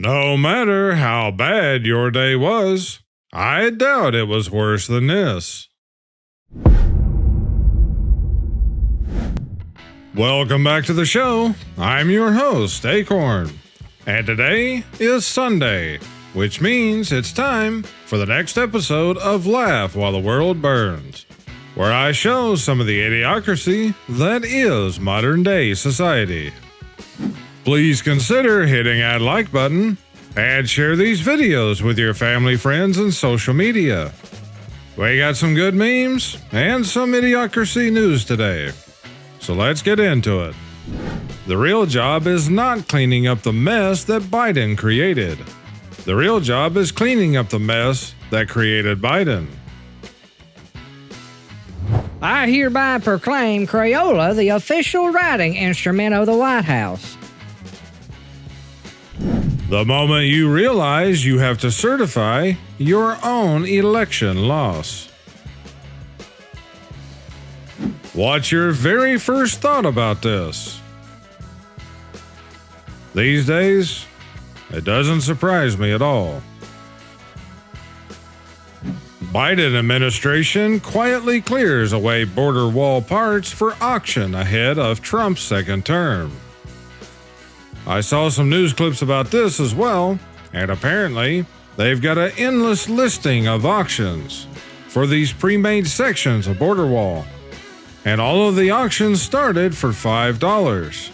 No matter how bad your day was, I doubt it was worse than this. Welcome back to the show. I'm your host, Akorn, and today is Sunday, which means it's time for the next episode of Laugh While the World Burns, where I show some of the idiocracy that is modern-day society. Please consider hitting that like button and share these videos with your family, friends, and social media. We got some good memes and some idiocracy news today, so let's get into it. The real job is not cleaning up the mess that Biden created. The real job is cleaning up the mess that created Biden. I hereby proclaim Crayola the official writing instrument of the White House. The moment you realize you have to certify your own election loss. What's your very first thought about this? These days, it doesn't surprise me at all. Biden administration quietly clears away border wall parts for auction ahead of Trump's second term. I saw some news clips about this as well, and apparently they've got an endless listing of auctions for these pre-made sections of border wall. And all of the auctions started for $5.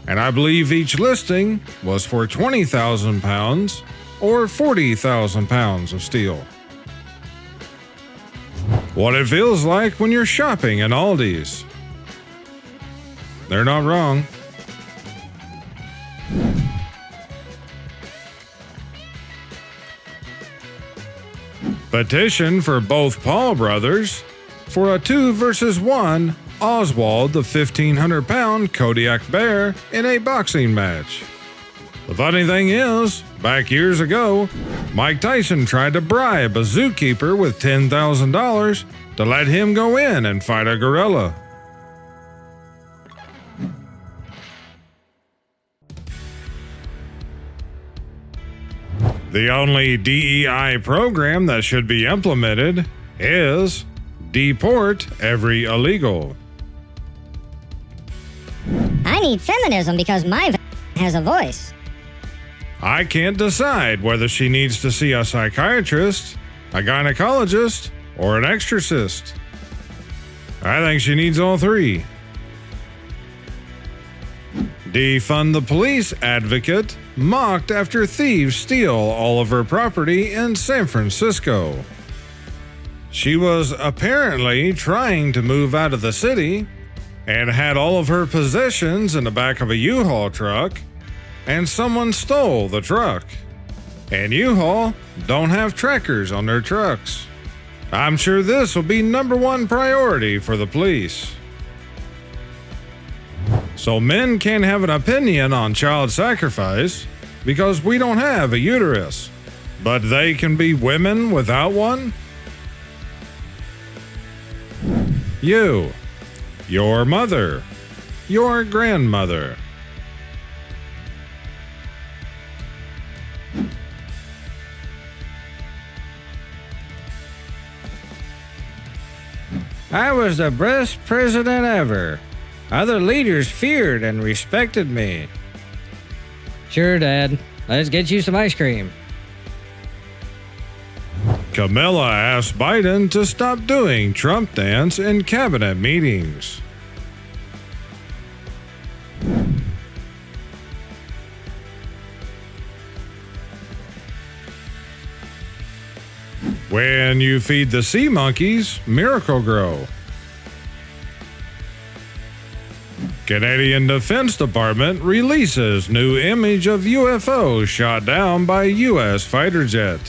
And I believe each listing was for 20,000 pounds or 40,000 pounds of steel. What it feels like when you're shopping in Aldi's. They're not wrong. Petition for both Paul brothers for a 2-versus-1 Oswald the 1,500-pound Kodiak Bear in a boxing match. The funny thing is, back years ago, Mike Tyson tried to bribe a zookeeper with $10,000 to let him go in and fight a gorilla. The only DEI program that should be implemented is deport every illegal. I need feminism because my has a voice. I can't decide whether she needs to see a psychiatrist, a gynecologist, or an exorcist. I think she needs all three. Defund the police advocate mocked after thieves steal all of her property in San Francisco. She was apparently trying to move out of the city and had all of her possessions in the back of a U-Haul truck, and someone stole the truck. And U-Haul don't have trackers on their trucks. I'm sure this will be #1 priority for the police. So men can't have an opinion on child sacrifice because we don't have a uterus, but they can be women without one? You, your mother, your grandmother. I was the best president ever. Other leaders feared and respected me. Sure, Dad. Let's get you some ice cream. Camilla asked Biden to stop doing Trump dance in cabinet meetings. When you feed the sea monkeys, miracle grow. Canadian Defense Department releases new image of UFO shot down by U.S. fighter jet.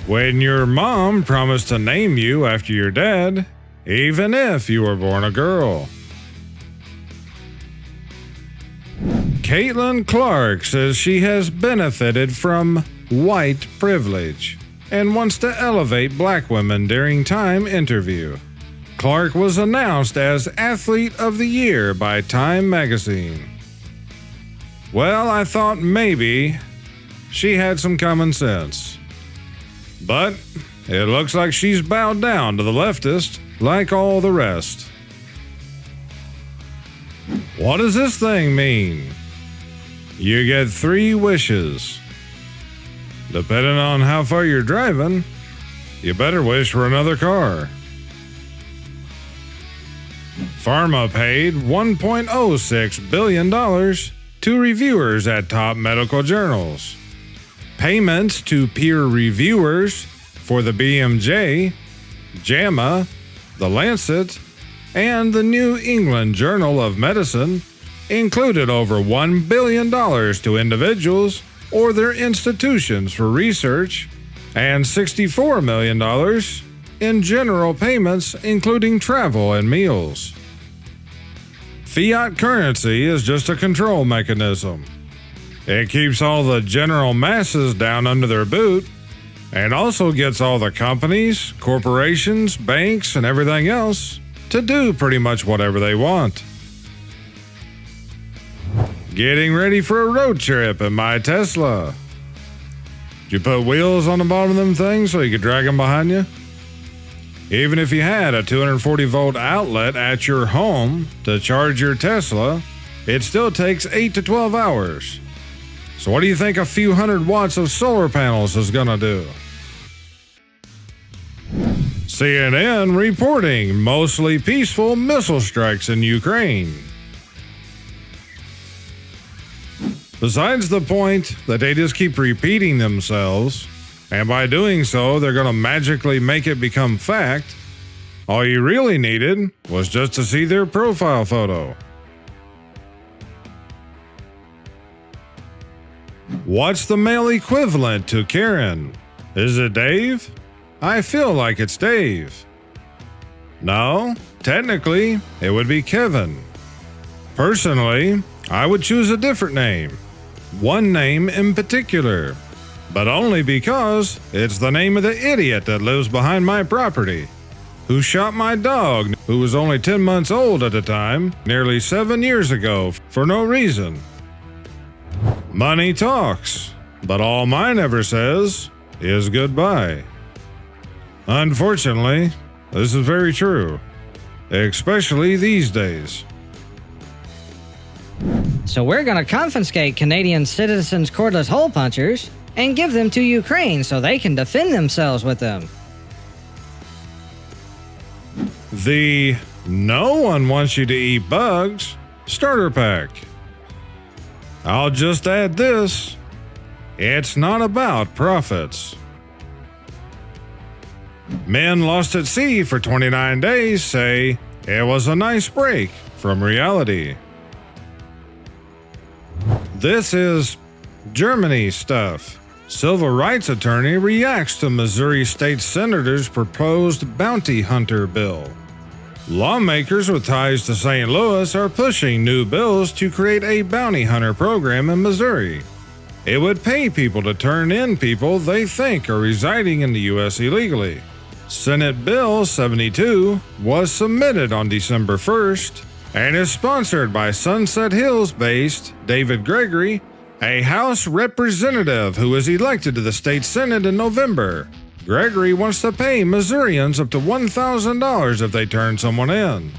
When your mom promised to name you after your dad, even if you were born a girl. Caitlin Clark says she has benefited from white privilege and wants to elevate black women during time interview. Clark was announced as Athlete of the Year by Time magazine. Well, I thought maybe she had some common sense. But it looks like she's bowed down to the leftist like all the rest. What does this thing mean? You get 3 wishes. Depending on how far you're driving, you better wish for another car. Pharma paid $1.06 billion to reviewers at top medical journals. Payments to peer reviewers for the BMJ, JAMA, The Lancet, and the New England Journal of Medicine included over $1 billion to individuals or their institutions for research, and $64 million in general payments, including travel and meals. Fiat currency is just a control mechanism. It keeps all the general masses down under their boot, and also gets all the companies, corporations, banks, and everything else to do pretty much whatever they want. Getting ready for a road trip in my Tesla. Did you put wheels on the bottom of them things so you could drag them behind you? Even if you had a 240-volt outlet at your home to charge your Tesla, it still takes 8 to 12 hours. So what do you think a few hundred watts of solar panels is gonna do? CNN reporting mostly peaceful missile strikes in Ukraine. Besides the point that they just keep repeating themselves, and by doing so they're going to magically make it become fact, all you really needed was just to see their profile photo. What's the male equivalent to Karen? Is it Dave? I feel like it's Dave. No, technically it would be Kevin. Personally, I would choose a different name. One name in particular, but only because it's the name of the idiot that lives behind my property, who shot my dog, who was only 10 months old at the time, nearly 7 years ago, for no reason. Money talks, but all mine ever says is goodbye. Unfortunately, this is very true, especially these days. So we're gonna confiscate Canadian citizens' cordless hole punchers and give them to Ukraine so they can defend themselves with them. The "no one wants you to eat bugs" starter pack. I'll just add this: it's not about profits. Men lost at sea for 29 days say it was a nice break from reality. This is Germany stuff. Civil rights attorney reacts to Missouri state senator's proposed bounty hunter bill. Lawmakers with ties to St. Louis are pushing new bills to create a bounty hunter program in Missouri. It would pay people to turn in people they think are residing in the U.S. illegally. Senate Bill 72 was submitted on December 1st and is sponsored by Sunset Hills-based David Gregory, a House representative who was elected to the state Senate in November. Gregory wants to pay Missourians up to $1,000 if they turn someone in.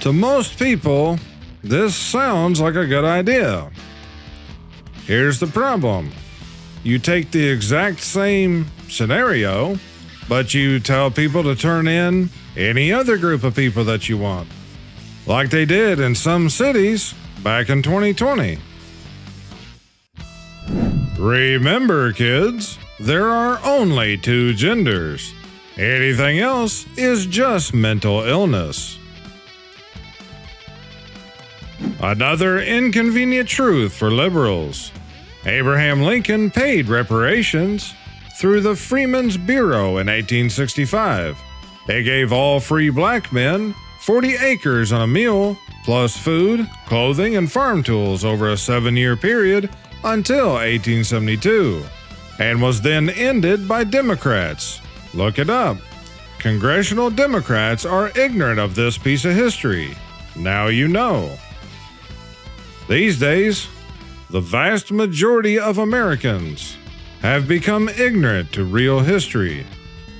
To most people, this sounds like a good idea. Here's the problem. You take the exact same scenario, but you tell people to turn in any other group of people that you want, like they did in some cities back in 2020. Remember, kids, there are only 2 genders. Anything else is just mental illness. Another inconvenient truth for liberals. Abraham Lincoln paid reparations through the Freedmen's Bureau in 1865. It gave all free black men 40 acres and a mule, plus food, clothing, and farm tools over a 7-year period until 1872, and was then ended by Democrats. Look it up. congressional Democrats are ignorant of this piece of history. Now you know. These days, the vast majority of Americans have become ignorant to real history,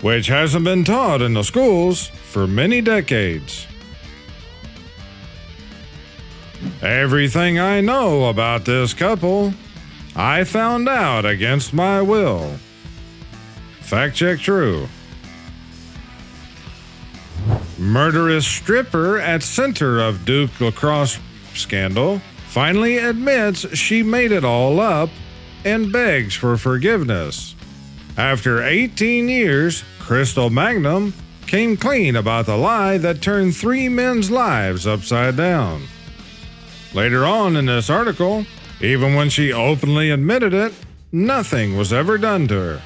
which hasn't been taught in the schools for many decades. Everything I know about this couple, I found out against my will. Fact check true. Murderous stripper at center of Duke lacrosse scandal finally admits she made it all up and begs for forgiveness. After 18 years, Crystal Magnum came clean about the lie that turned 3 men's lives upside down. Later on in this article, even when she openly admitted it, nothing was ever done to her.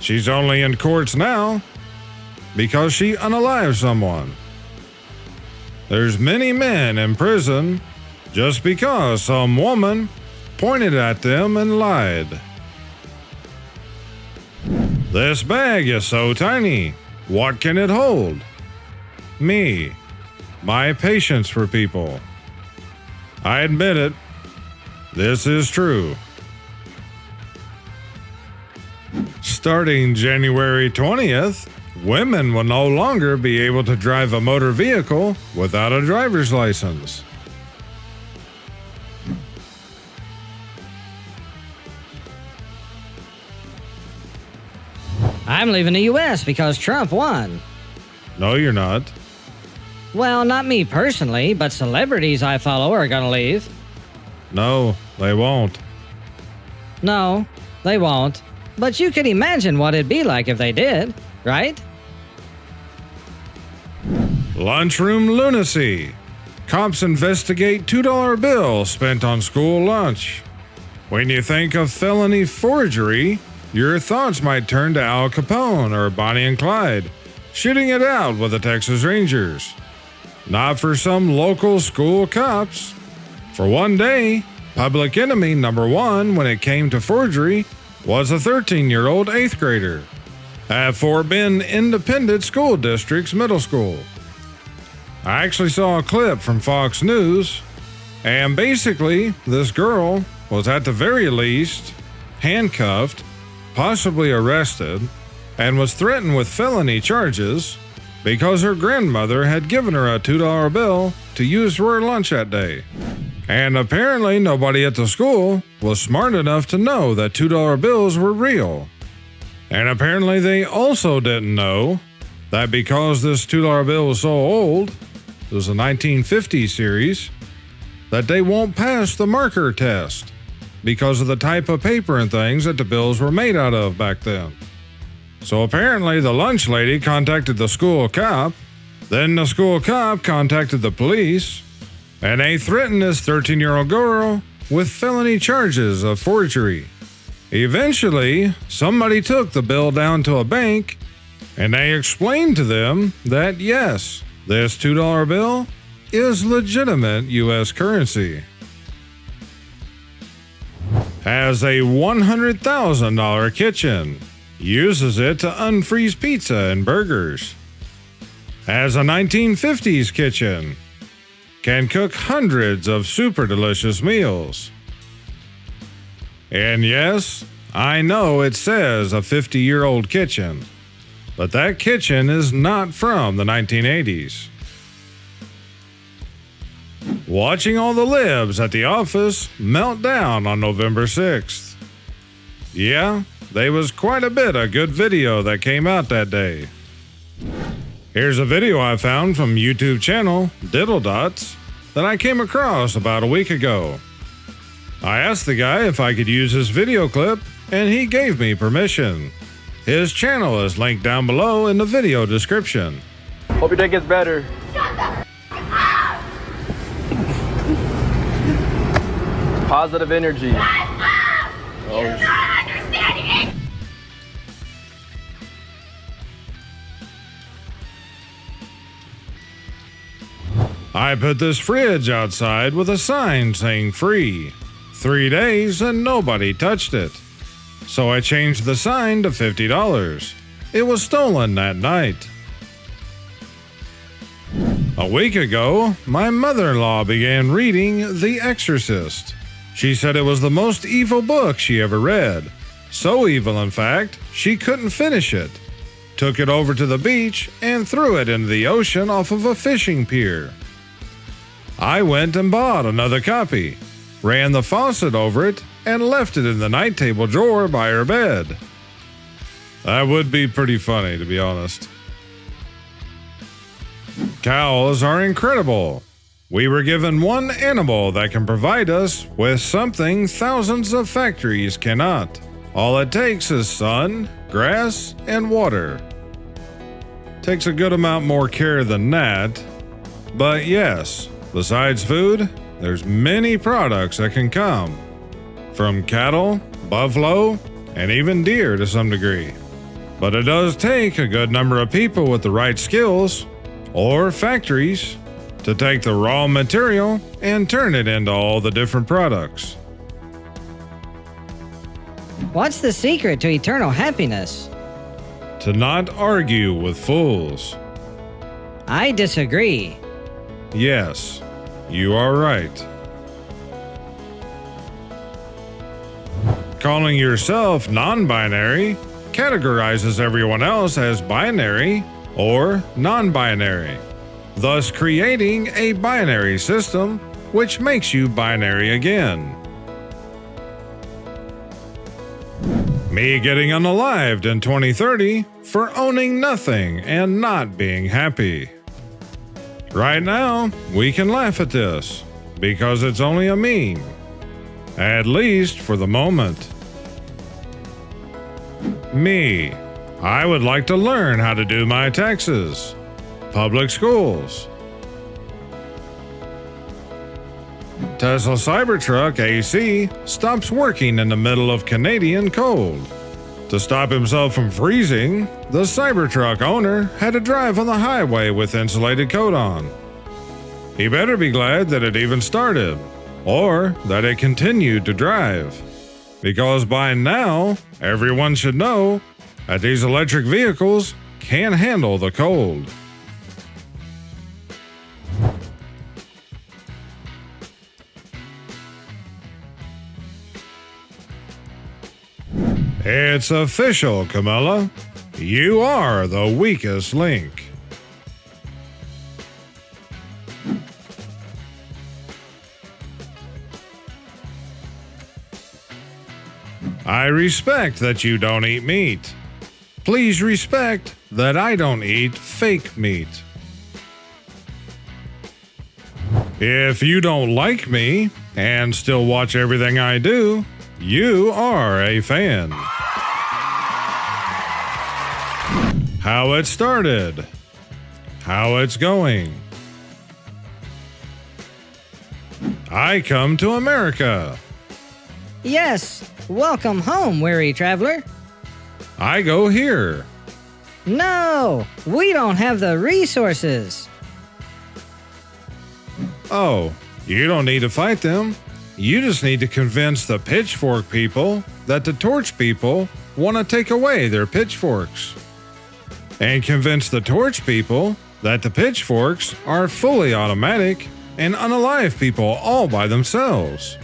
She's only in courts now because she unalived someone. There's many men in prison just because some woman pointed at them and lied. This bag is so tiny. What can it hold? Me. My patience for people. I admit it. This is true. Starting January 20th, women will no longer be able to drive a motor vehicle without a driver's license. I'm leaving the U.S. because Trump won. No, you're not. Well, not me personally, but celebrities I follow are gonna leave. No, they won't. No, they won't. But you can imagine what it'd be like if they did, right? Lunchroom lunacy. Cops investigate $2 bill spent on school lunch. When you think of felony forgery, your thoughts might turn to Al Capone or Bonnie and Clyde, shooting it out with the Texas Rangers. Not for some local school cops. For one day, public enemy number one when it came to forgery was a 13-year-old 8th grader at Fort Bend Independent School District's middle school. I actually saw a clip from Fox News, and basically, this girl was at the very least handcuffed, possibly arrested, and was threatened with felony charges because her grandmother had given her a $2 bill to use for her lunch that day. And apparently nobody at the school was smart enough to know that $2 bills were real. And apparently they also didn't know that because this $2 bill was so old, it was a 1950 series, that they won't pass the marker test because of the type of paper and things that the bills were made out of back then. So apparently the lunch lady contacted the school cop, then the school cop contacted the police, and they threatened this 13-year-old girl with felony charges of forgery. Eventually, somebody took the bill down to a bank, and they explained to them that yes, this $2 bill is legitimate U.S. currency. Has a $100,000 kitchen. Uses it to unfreeze pizza and burgers. Has a 1950s kitchen. Can cook hundreds of super delicious meals. And yes, I know it says a 50-year-old kitchen, but that kitchen is not from the 1980s. Watching all the libs at the office melt down on November 6th. Yeah, there was quite a bit of good video that came out that day. Here's a video I found from YouTube channel Diddle Dots that I came across about a week ago. I asked the guy if I could use his video clip, and he gave me permission. His channel is linked down below in the video description. Hope your day gets better. Positive energy. I put this fridge outside with a sign saying free. 3 days and nobody touched it. So I changed the sign to $50. it was stolen that night. A week ago, my mother-in-law began reading The Exorcist. She said it was the most evil book she ever read. So evil, in fact, she couldn't finish it. Took it over to the beach and threw it into the ocean off of a fishing pier. I went and bought another copy, ran the faucet over it, and left it in the night table drawer by her bed. That would be pretty funny, to be honest. Cows are incredible. We were given one animal that can provide us with something thousands of factories cannot. All it takes is sun, grass, and water. Takes a good amount more care than that. But yes, besides food, there's many products that can come from cattle, buffalo, and even deer to some degree. But it does take a good number of people with the right skills or factories to take the raw material and turn it into all the different products. What's the secret to eternal happiness? To not argue with fools. I disagree. Yes, you are right. Calling yourself non-binary categorizes everyone else as binary or non-binary, thus creating a binary system which makes you binary again. Me getting unalived in 2030 for owning nothing and not being happy. Right now, we can laugh at this because it's only a meme, at least for the moment. Me, I would like to learn how to do my taxes. Public schools. Tesla Cybertruck AC stops working in the middle of Canadian cold. To stop himself from freezing, the Cybertruck owner had to drive on the highway with insulated coat on. He better be glad that it even started, or that it continued to drive. Because by now, everyone should know that these electric vehicles can handle the cold. It's official, Camilla. You are the weakest link. I respect that you don't eat meat. Please respect that I don't eat fake meat. If you don't like me and still watch everything I do, you are a fan. How it started. How it's going. I come to America. Yes, welcome home, weary traveler. I go here. No, we don't have the resources. Oh, you don't need to fight them. You just need to convince the pitchfork people that the torch people want to take away their pitchforks. And convince the torch people that the pitchforks are fully automatic and unalive people all by themselves.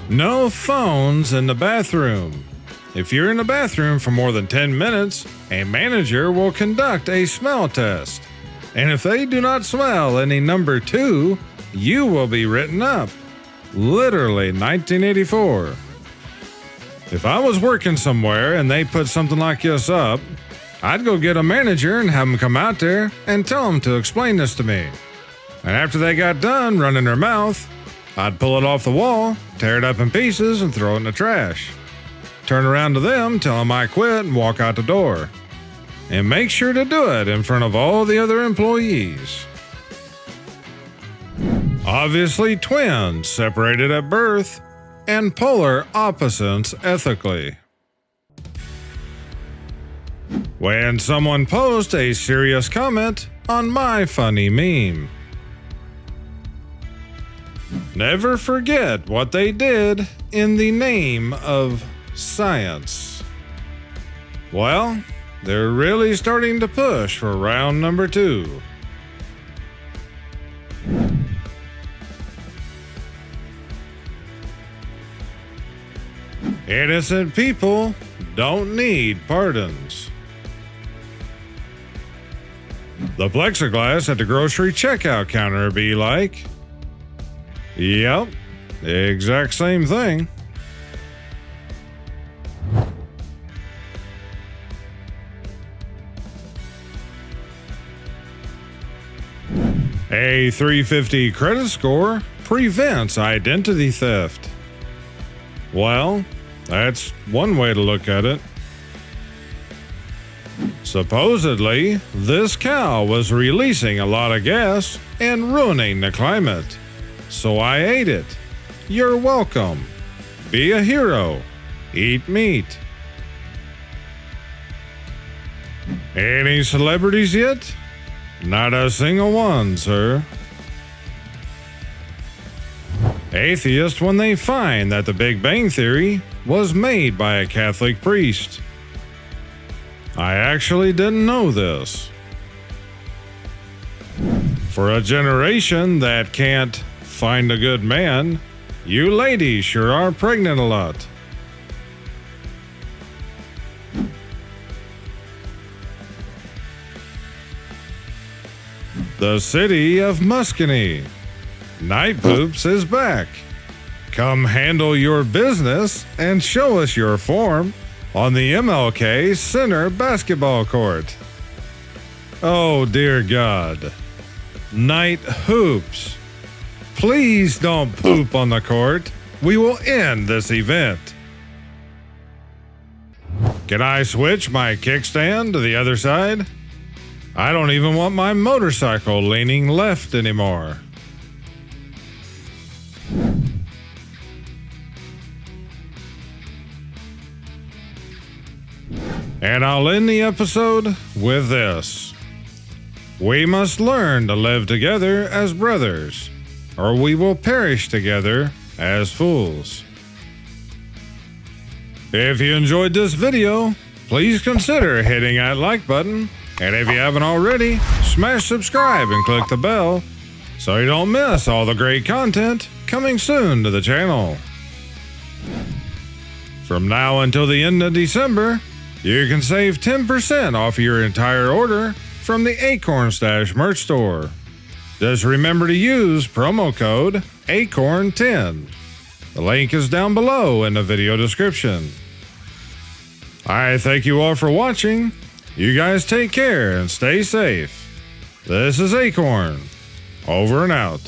No phones in the bathroom. If you're in the bathroom for more than 10 minutes, a manager will conduct a smell test. And if they do not smell any number 2, you will be written up. Literally 1984. If I was working somewhere and they put something like this up, I'd go get a manager and have them come out there and tell them to explain this to me. And after they got done running their mouth, I'd pull it off the wall, tear it up in pieces, and throw it in the trash. Turn around to them, tell them I quit, and walk out the door. And make sure to do it in front of all the other employees. Obviously, twins separated at birth, and polar opposites ethically. When someone posts a serious comment on my funny meme. Never forget what they did in the name of science. Well, they're really starting to push for round number 2. Innocent people don't need pardons. The plexiglass at the grocery checkout counter be like, yep, the exact same thing. A 350 credit score prevents identity theft. Well, that's one way to look at it. Supposedly, this cow was releasing a lot of gas and ruining the climate. So I ate it. You're welcome. Be a hero. Eat meat. Any celebrities yet? Not a single one, sir. Atheists when they find that the Big Bang Theory was made by a Catholic priest. I actually didn't know this. For a generation that can't find a good man, you ladies sure are pregnant a lot. The city of Muscany. Night Poops is back. Come handle your business and show us your form on the MLK Center basketball court. Oh dear God. Night Hoops. Please don't poop on the court. We will end this event. Can I switch my kickstand to the other side? I don't even want my motorcycle leaning left anymore. And I'll end the episode with this. We must learn to live together as brothers, or we will perish together as fools. If you enjoyed this video, please consider hitting that like button, and if you haven't already, smash subscribe and click the bell so you don't miss all the great content coming soon to the channel. From now until the end of December, you can save 10% off your entire order from the Akornzstash merch store. Just remember to use promo code AKORN10. The link is down below in the video description. I thank you all for watching. You guys take care and stay safe. This is Akorn. Over and out.